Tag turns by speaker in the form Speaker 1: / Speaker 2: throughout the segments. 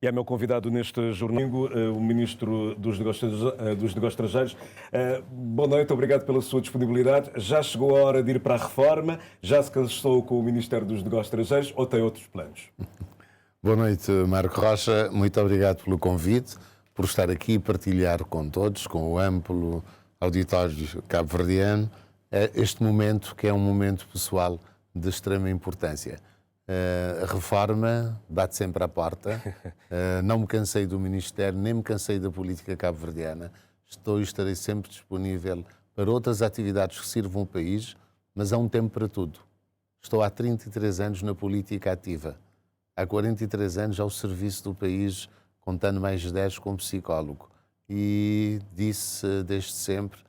Speaker 1: E é meu convidado neste jornal, o Ministro dos Negócios Estrangeiros. Boa noite, obrigado pela sua disponibilidade. Já chegou a hora de ir para a reforma? Já se cansou com o Ministério dos Negócios Estrangeiros ou tem outros planos?
Speaker 2: Boa noite, Marco Rocha. Muito obrigado pelo convite, por estar aqui e partilhar com todos, com o amplo auditório cabo-verdiano, este momento que é um momento pessoal de extrema importância. A reforma bate sempre à porta. Não me cansei do Ministério, nem me cansei da política cabo-verdiana. Estou e estarei sempre disponível para outras atividades que sirvam o país, mas há um tempo para tudo. Estou há 33 anos na política ativa. Há 43 anos ao serviço do país, contando mais de 10 como psicólogo. E disse desde sempre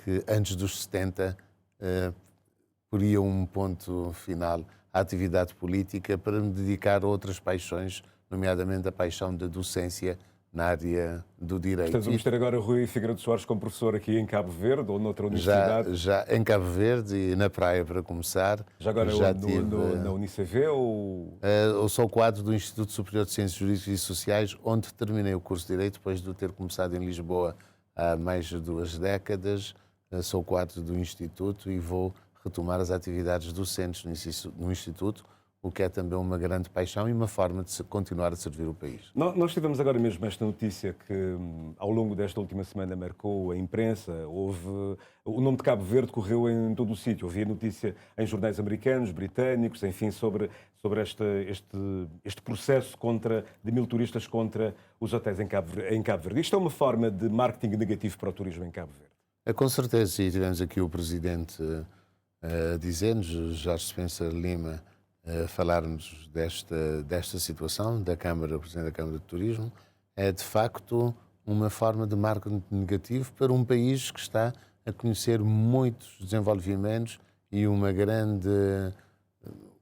Speaker 2: que antes dos 70 poria um ponto final à atividade política para me dedicar a outras paixões, nomeadamente a paixão da docência na área do direito.
Speaker 1: Portanto, vamos ter agora Rui Figueiredo Soares como professor aqui em Cabo Verde ou noutra universidade?
Speaker 2: Já em Cabo Verde e na praia, para começar.
Speaker 1: Já agora na UNICV ou...?
Speaker 2: Eu sou o quadro do Instituto Superior de Ciências Jurídicas e Sociais, onde terminei o curso de Direito, depois de ter começado em Lisboa há mais de 2 décadas. Sou o quadro do Instituto e vou retomar as atividades docentes no Instituto, o que é também uma grande paixão e uma forma de continuar a servir o país.
Speaker 1: Nós tivemos agora mesmo esta notícia que, ao longo desta última semana, marcou a imprensa. O nome de Cabo Verde correu em todo o sítio. Havia notícia em jornais americanos, britânicos, enfim, sobre este processo de 1000 turistas contra os hotéis em Cabo Verde. Isto é uma forma de marketing negativo para o turismo em Cabo Verde?
Speaker 2: Com certeza, e tivemos aqui o Presidente dizer-nos, Jorge Spencer Lima, falar-nos desta situação da Câmara, o Presidente da Câmara de Turismo. É de facto uma forma de marketing negativo para um país que está a conhecer muitos desenvolvimentos e uma grande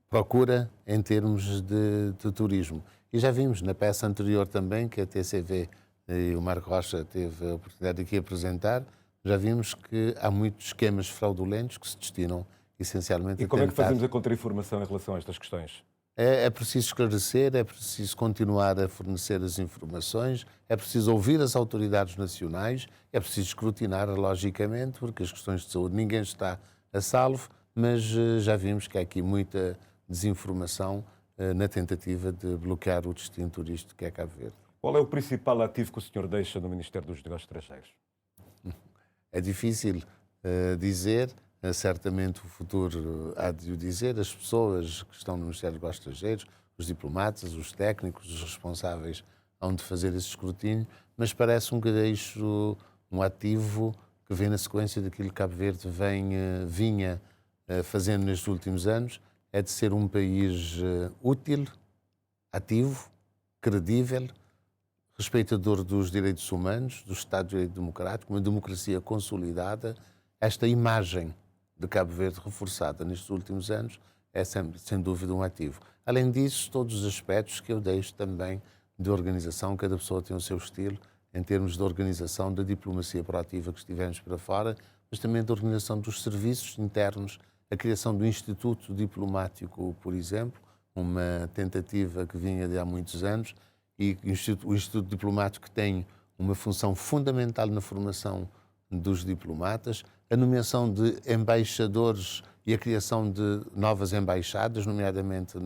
Speaker 2: procura em termos de turismo. E já vimos na peça anterior também, que a TCV e o Marco Rocha teve a oportunidade de aqui apresentar, já vimos que há muitos esquemas fraudulentos que se destinam essencialmente a
Speaker 1: E como é que fazemos a contra-informação em relação a estas questões?
Speaker 2: É preciso esclarecer, é preciso continuar a fornecer as informações, é preciso ouvir as autoridades nacionais, é preciso escrutinar, logicamente, porque as questões de saúde ninguém está a salvo, mas já vimos que há aqui muita desinformação na tentativa de bloquear o destino turístico que é Cabo Verde.
Speaker 1: Qual é o principal ativo que o senhor deixa no Ministério dos Negócios Estrangeiros?
Speaker 2: É difícil dizer, certamente o futuro há de o dizer. As pessoas que estão no Ministério dos Negócios Estrangeiros, os diplomatas, os técnicos, os responsáveis hão de fazer esse escrutínio, mas parece-me que deixo um ativo que vem na sequência daquilo que Cabo Verde vinha fazendo nestes últimos anos, é de ser um país útil, ativo, credível, respeitador dos direitos humanos, do Estado de Direito Democrático, uma democracia consolidada. Esta imagem de Cabo Verde reforçada nestes últimos anos é sem dúvida um ativo. Além disso, todos os aspectos que eu deixo também de organização, cada pessoa tem o seu estilo, em termos de organização da diplomacia proativa que estivemos para fora, mas também da organização dos serviços internos, a criação do Instituto Diplomático, por exemplo, uma tentativa que vinha de há muitos anos, e o Instituto Diplomático tem uma função fundamental na formação dos diplomatas, a nomeação de embaixadores e a criação de novas embaixadas, nomeadamente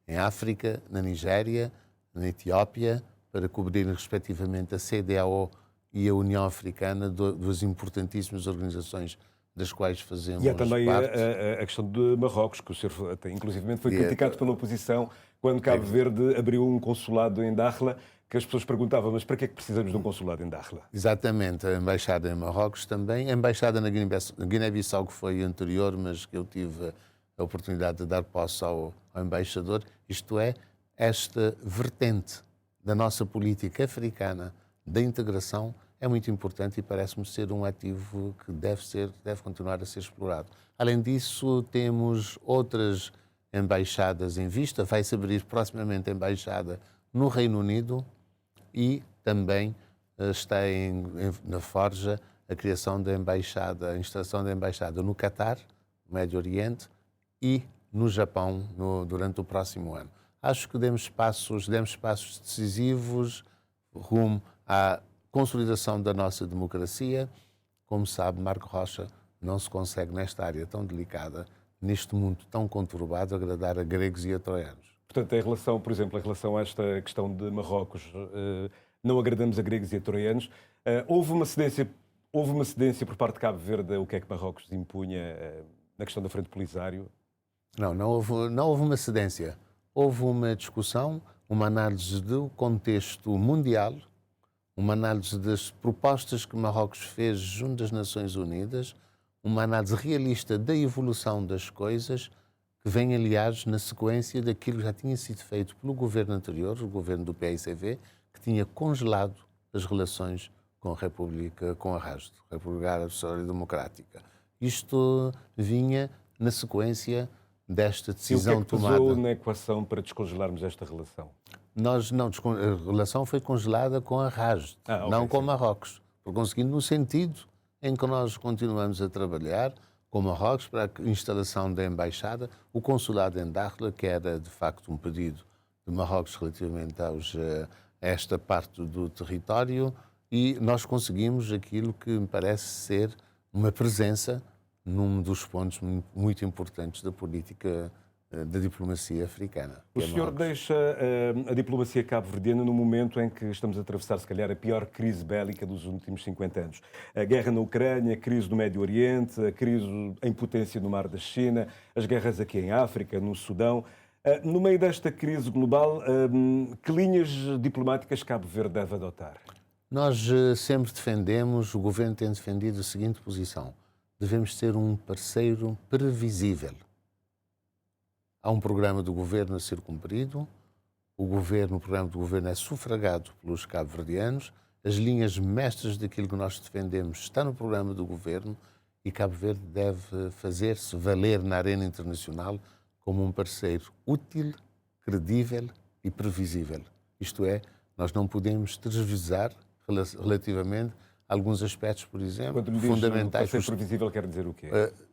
Speaker 2: em África, na Nigéria, na Etiópia, para cobrirem respectivamente a CEDEAO e a União Africana, duas importantíssimas organizações das quais fazemos parte.
Speaker 1: E há também a questão de Marrocos, que o senhor inclusivamente foi criticado pela oposição quando Cabo Verde abriu um consulado em Dakhla, que as pessoas perguntavam, mas para que é que precisamos de um consulado em Dakhla?
Speaker 2: Exatamente, a embaixada em Marrocos também, a embaixada na Guiné-Bissau, que foi anterior, mas que eu tive a oportunidade de dar posse ao embaixador, isto é, esta vertente da nossa política africana, da integração, é muito importante e parece-me ser um ativo que deve continuar a ser explorado. Além disso, temos outras embaixadas em vista, vai-se abrir proximamente a embaixada no Reino Unido e também está na forja a criação da embaixada, a instalação da embaixada no Catar, no Médio Oriente, e no Japão durante o próximo ano. acho que demos passos decisivos rumo à consolidação da nossa democracia. Como sabe, Marco Rocha, não se consegue nesta área tão delicada, neste mundo tão conturbado, agradar a gregos e a troianos.
Speaker 1: Portanto, em relação, por exemplo, em relação a esta questão de Marrocos, não agradamos a gregos e a troianos. Houve uma cedência por parte de Cabo Verde o que é que Marrocos impunha na questão da Frente Polisário?
Speaker 2: Não houve uma cedência. Houve uma discussão, uma análise do contexto mundial, uma análise das propostas que Marrocos fez junto das Nações Unidas, uma análise realista da evolução das coisas, que vem, aliás, na sequência daquilo que já tinha sido feito pelo governo anterior, o governo do PAICV, que tinha congelado as relações com a República, com a RASD, República Árabe Socialista Democrática. Isto vinha na sequência desta decisão tomada.
Speaker 1: E o que é que pesou na equação para descongelarmos esta relação?
Speaker 2: A relação foi congelada com a RASD, não com Marrocos, por conseguindo no sentido em que nós continuamos a trabalhar com Marrocos para a instalação da embaixada, o consulado em Dakhla, que era de facto um pedido de Marrocos relativamente a esta parte do território, e nós conseguimos aquilo que me parece ser uma presença num dos pontos muito importantes da política da diplomacia africana.
Speaker 1: O senhor deixa a diplomacia cabo-verdiana no momento em que estamos a atravessar, se calhar, a pior crise bélica dos últimos 50 anos. A guerra na Ucrânia, a crise no Médio Oriente, a crise em potência no Mar da China, as guerras aqui em África, no Sudão. No meio desta crise global, que linhas diplomáticas Cabo Verde deve adotar?
Speaker 2: Nós sempre defendemos, o governo tem defendido a seguinte posição: devemos ser um parceiro previsível. Há um programa do governo a ser cumprido, o programa do governo é sufragado pelos cabo-verdianos, as linhas mestras daquilo que nós defendemos está no programa do governo e Cabo Verde deve fazer-se valer na arena internacional como um parceiro útil, credível e previsível. Isto é, nós não podemos tergiversar relativamente a alguns aspectos, por exemplo, fundamentais.
Speaker 1: Quando diz previsível quer dizer o quê?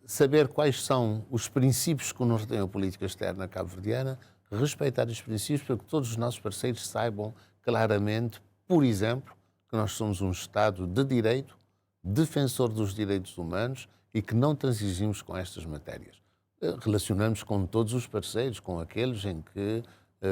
Speaker 2: Saber quais são os princípios que norteiam a política externa cabo-verdiana, respeitar os princípios para que todos os nossos parceiros saibam claramente, por exemplo, que nós somos um Estado de direito, defensor dos direitos humanos e que não transigimos com estas matérias. Relacionamos com todos os parceiros, com aqueles em que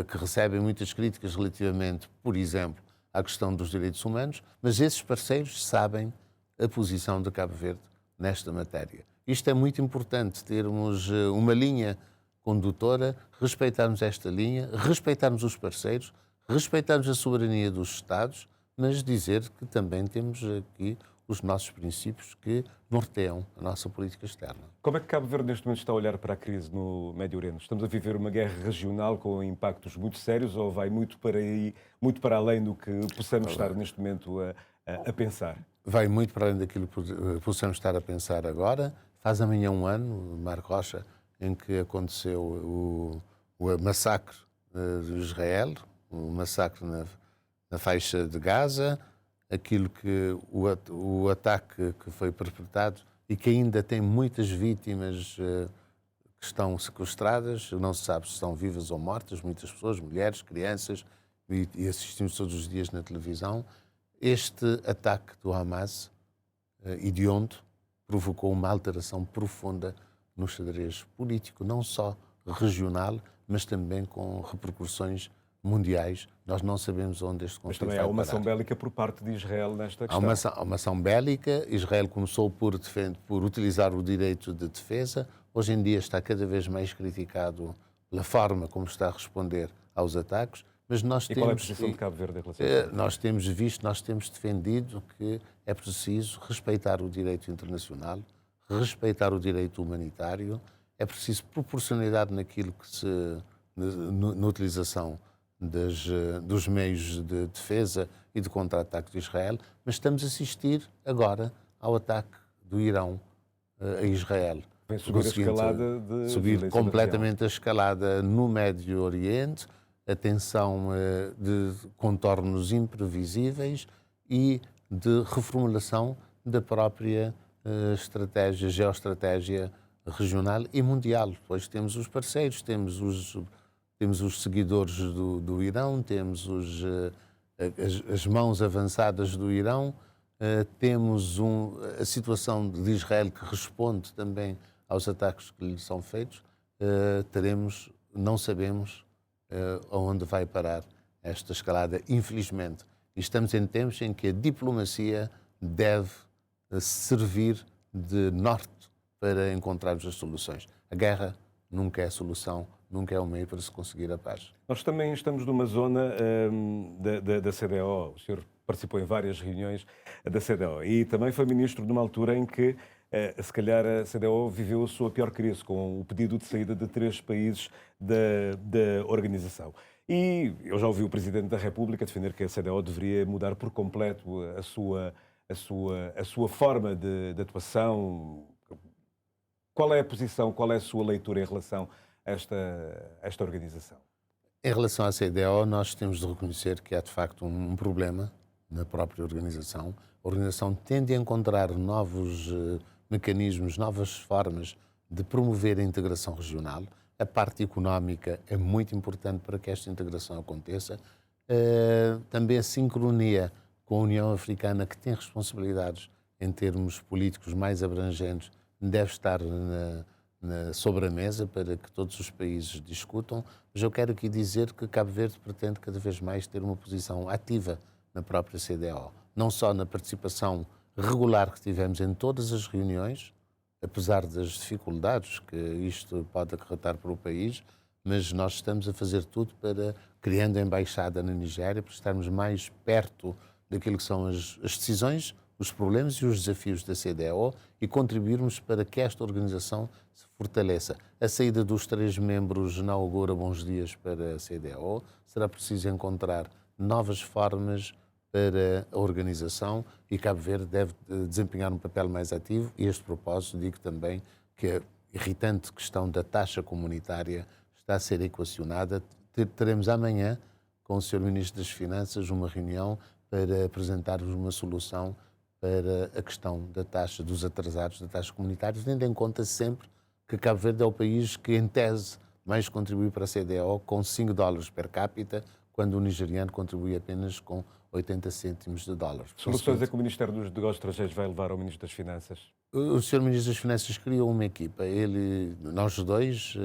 Speaker 2: recebem muitas críticas relativamente, por exemplo, à questão dos direitos humanos, mas esses parceiros sabem a posição de Cabo Verde nesta matéria. Isto é muito importante, termos uma linha condutora, respeitarmos esta linha, respeitarmos os parceiros, respeitarmos a soberania dos Estados, mas dizer que também temos aqui os nossos princípios que norteiam a nossa política externa.
Speaker 1: Como é que Cabo Verde neste momento está a olhar para a crise no Médio Oriente? Estamos a viver uma guerra regional com impactos muito sérios ou vai muito para além do que possamos estar neste momento a pensar?
Speaker 2: Vai muito para além daquilo que possamos estar a pensar agora. Faz amanhã um ano, Marco Rocha, em que aconteceu o massacre de Israel, o massacre na faixa de Gaza, aquilo que o ataque que foi perpetrado e que ainda tem muitas vítimas que estão sequestradas, não se sabe se estão vivas ou mortas, muitas pessoas, mulheres, crianças, e assistimos todos os dias na televisão. Este ataque do Hamas, hediondo, provocou uma alteração profunda no xadrez político, não só regional, mas também com repercussões mundiais. Nós não sabemos onde este conflito vai parar.
Speaker 1: Mas também há uma ação bélica por parte de Israel nesta questão.
Speaker 2: Há uma ação bélica. Israel começou por utilizar o direito de defesa. Hoje em dia está cada vez mais criticado pela forma como está a responder aos ataques. Mas nós
Speaker 1: qual é a posição de Cabo Verde em relação a isso?
Speaker 2: Nós temos defendido que é preciso respeitar o direito internacional, respeitar o direito humanitário, é preciso proporcionalidade naquilo que na utilização dos meios de defesa e de contra-ataque de Israel, mas estamos a assistir agora ao ataque do Irão a Israel.
Speaker 1: Vem subir a escalada
Speaker 2: subir completamente a escalada no Médio Oriente, a tensão de contornos imprevisíveis e de reformulação da própria geoestratégia regional e mundial. Pois temos os parceiros, temos temos os seguidores do Irão, temos as mãos avançadas do Irão, temos a situação de Israel que responde também aos ataques que lhe são feitos. Não sabemos aonde vai parar esta escalada, infelizmente. E estamos em tempos em que a diplomacia deve servir de norte para encontrarmos as soluções. A guerra nunca é a solução, nunca é o meio para se conseguir a paz.
Speaker 1: Nós também estamos numa zona da CDAO. O senhor participou em várias reuniões da CDAO e também foi ministro numa altura em que, se calhar, a CDAO viveu a sua pior crise, com o pedido de saída de 3 países da organização. E eu já ouvi o Presidente da República defender que a CDAO deveria mudar por completo a sua forma de atuação. Qual é a posição, qual é a sua leitura em relação a esta organização?
Speaker 2: Em relação à CDAO, nós temos de reconhecer que há, de facto, um problema na própria organização. A organização tende a encontrar novos mecanismos, novas formas de promover a integração regional. A parte económica é muito importante para que esta integração aconteça. Também a sincronia com a União Africana, que tem responsabilidades em termos políticos mais abrangentes, deve estar sobre a mesa para que todos os países discutam. Mas eu quero aqui dizer que Cabo Verde pretende cada vez mais ter uma posição ativa na própria CDAO. Não só na participação regular que tivemos em todas as reuniões, apesar das dificuldades que isto pode acarretar para o país, mas nós estamos a fazer tudo para, criando a embaixada na Nigéria, para estarmos mais perto daquilo que são as decisões, os problemas e os desafios da CDAO e contribuirmos para que esta organização se fortaleça. A saída dos 3 membros não augura bons dias para a CDAO. Será preciso encontrar novas formas para a organização e Cabo Verde deve desempenhar um papel mais ativo. E a este propósito digo também que a irritante questão da taxa comunitária está a ser equacionada. Teremos amanhã, com o Sr. Ministro das Finanças, uma reunião para apresentarmos uma solução para a questão da taxa dos atrasados, da taxa comunitária, tendo em conta sempre que Cabo Verde é o país que, em tese, mais contribui para a CDAO com $5 per capita, quando o nigeriano contribui apenas com 80 cêntimos de dólar.
Speaker 1: Soluções é que o Ministério dos Negócios Estrangeiros vai levar ao Ministro das Finanças?
Speaker 2: O Sr. Ministro das Finanças criou uma equipa, nós dois,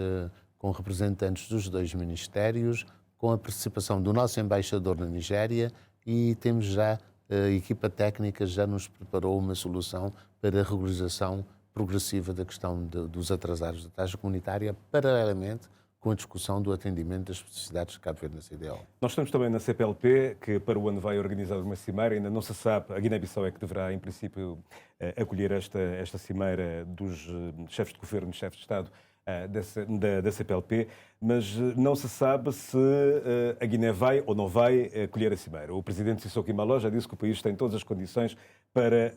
Speaker 2: com representantes dos 2 ministérios, com a participação do nosso embaixador na Nigéria, e temos já, a equipa técnica já nos preparou uma solução para a regularização progressiva da questão dos atrasados da taxa comunitária, paralelamente com a discussão do atendimento das especificidades de Cabo Verde na CDAO.
Speaker 1: Nós estamos também na CPLP, que para o ano vai organizar uma cimeira, ainda não se sabe, a Guiné-Bissau é que deverá, em princípio, acolher esta cimeira dos chefes de governo e chefes de Estado da CPLP, mas não se sabe se a Guiné vai ou não vai acolher a cimeira. O presidente Sissoko Embaló já disse que o país tem todas as condições para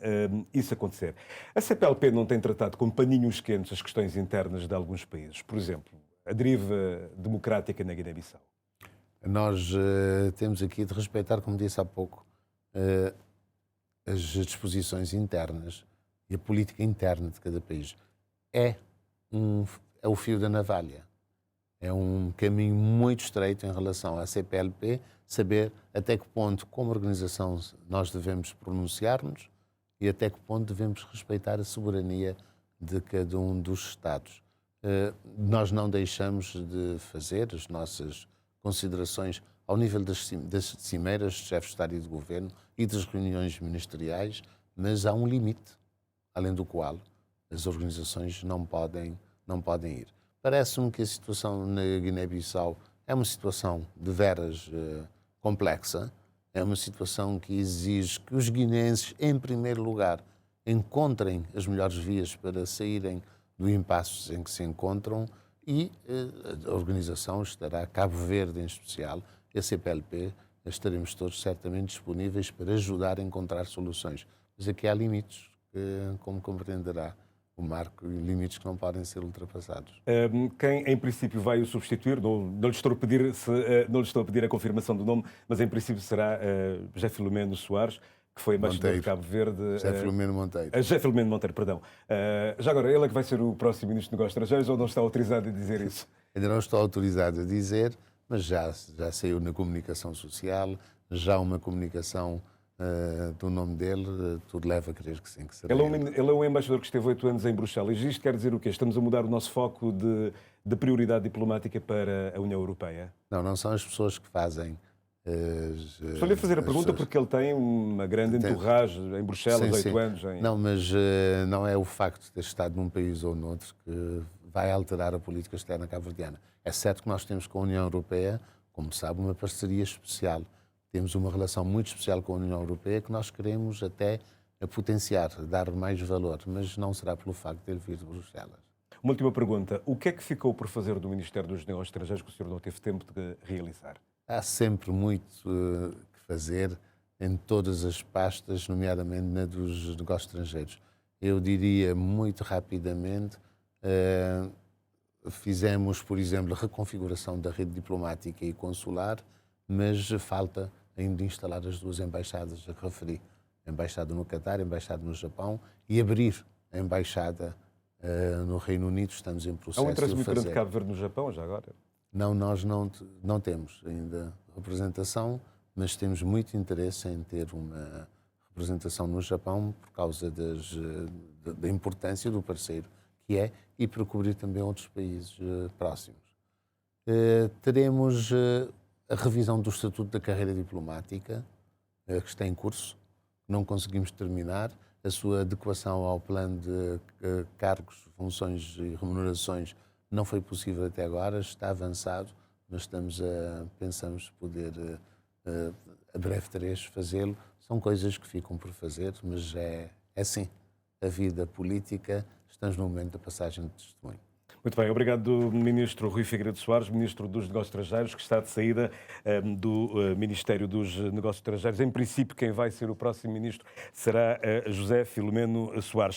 Speaker 1: isso acontecer. A CPLP não tem tratado com paninhos quentes as questões internas de alguns países. Por exemplo, a deriva democrática na Guiné-Bissau.
Speaker 2: Nós temos aqui de respeitar, como disse há pouco, as disposições internas e a política interna de cada país. É o fio da navalha. É um caminho muito estreito em relação à CPLP, saber até que ponto, como organização, nós devemos pronunciar-nos e até que ponto devemos respeitar a soberania de cada um dos Estados. Nós não deixamos de fazer as nossas considerações ao nível das cimeiras de chefes de Estado e de Governo e das reuniões ministeriais, mas há um limite, além do qual as organizações não podem ir. Parece-me que a situação na Guiné-Bissau é uma situação de veras complexa, é uma situação que exige que os guineenses, em primeiro lugar, encontrem as melhores vias para saírem do impasse em que se encontram e a organização estará, Cabo Verde em especial, e a CPLP, estaremos todos certamente disponíveis para ajudar a encontrar soluções. Mas aqui há limites, como compreenderá o Marco, e limites que não podem ser ultrapassados.
Speaker 1: Quem, em princípio, vai o substituir, não lhe estou a pedir a confirmação do nome, mas em princípio será José Filomeno Soares, que foi embaixador de Cabo Verde.
Speaker 2: José Filomeno Monteiro.
Speaker 1: José Filomeno Monteiro, perdão. Já agora, ele é que vai ser o próximo Ministro dos Negócios Estrangeiros ou não está autorizado a dizer isso?
Speaker 2: Ainda não estou autorizado a dizer, mas já saiu na comunicação social, já uma comunicação do nome dele, tudo leva a crer que sim, que será
Speaker 1: Ele é um embaixador que esteve 8 anos em Bruxelas. Isto quer dizer o quê? Estamos a mudar o nosso foco de prioridade diplomática para a União Europeia?
Speaker 2: Não são as pessoas que fazem.
Speaker 1: Estou-lhe a fazer a pergunta porque ele tem uma grande entourage em Bruxelas,
Speaker 2: Sim.
Speaker 1: 8 anos.
Speaker 2: Não, mas não é o facto de ter estado num país ou noutro que vai alterar a política externa cabo-verdiana. É certo que nós temos com a União Europeia, como sabe, uma parceria especial. Temos uma relação muito especial com a União Europeia que nós queremos até potenciar, dar mais valor, mas não será pelo facto de ele vir de Bruxelas.
Speaker 1: Uma última pergunta. O que é que ficou por fazer do Ministério dos Negócios Estrangeiros que o senhor não teve tempo de realizar?
Speaker 2: Há sempre muito que fazer em todas as pastas, nomeadamente na dos negócios estrangeiros. Eu diria muito rapidamente, fizemos, por exemplo, a reconfiguração da rede diplomática e consular, mas falta ainda instalar as 2 embaixadas a que referi. A embaixada no Catar, a embaixada no Japão e abrir a embaixada no Reino Unido. Estamos em processo
Speaker 1: Há um interesse
Speaker 2: de o
Speaker 1: muito grande
Speaker 2: fazer.
Speaker 1: de Cabo Verde no Japão, já agora?
Speaker 2: Não, nós não temos ainda representação, mas temos muito interesse em ter uma representação no Japão por causa da importância do parceiro que é e para cobrir também outros países próximos. Teremos a revisão do Estatuto da Carreira Diplomática, que está em curso, não conseguimos terminar, a sua adequação ao plano de cargos, funções e remunerações não foi possível até agora, está avançado, mas pensamos poder, a breve trecho, fazê-lo. São coisas que ficam por fazer, mas é assim, a vida política, estamos no momento da passagem de testemunho.
Speaker 1: Muito bem, obrigado Ministro Rui Figueiredo Soares, Ministro dos Negócios Estrangeiros, que está de saída do Ministério dos Negócios Estrangeiros. Em princípio, quem vai ser o próximo Ministro será José Filomeno Soares.